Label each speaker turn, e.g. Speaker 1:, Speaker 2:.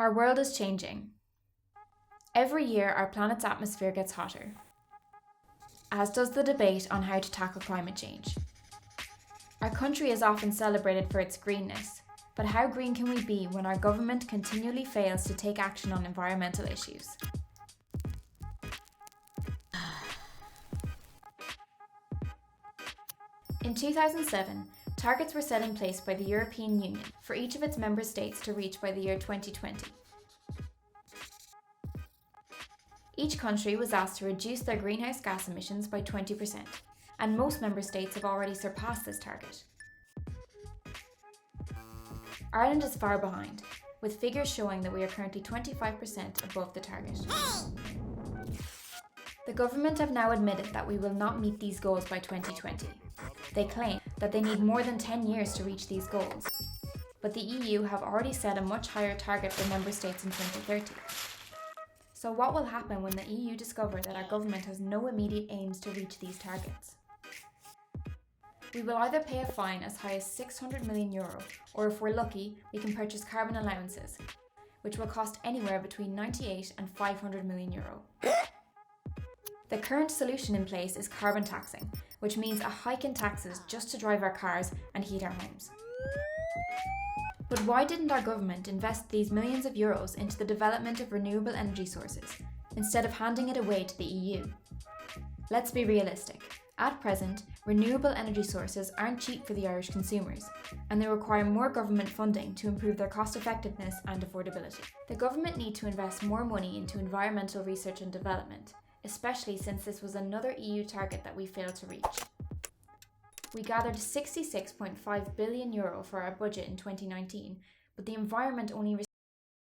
Speaker 1: Our world is changing. Every year, our planet's atmosphere gets hotter, as does the debate on how to tackle climate change. Our country is often celebrated for its greenness, but how green can we be when our government continually fails to take action on environmental issues? In 2007, targets were set in place by the European Union for each of its member states to reach by the year 2020. Each country was asked to reduce their greenhouse gas emissions by 20%, and most member states have already surpassed this target. Ireland is far behind, with figures showing that we are currently 25% above the target. The government have now admitted that we will not meet these goals by 2020. They claim that they need more than 10 years to reach these goals, but the EU have already set a much higher target for member states in 2030. So what will happen when the EU discover that our government has no immediate aims to reach these targets? We will either pay a fine as high as €600 million, or if we're lucky, we can purchase carbon allowances, which will cost anywhere between €98 and €500 million. The current solution in place is carbon taxing, which means a hike in taxes just to drive our cars and heat our homes. But why didn't our government invest these millions of euros into the development of renewable energy sources, instead of handing it away to the EU? Let's be realistic. At present, renewable energy sources aren't cheap for the Irish consumers, and they require more government funding to improve their cost effectiveness and affordability. The government need to invest more money into environmental research and development, especially since this was another EU target that we failed to reach. We gathered €66.5 billion for our budget in 2019, but the environment only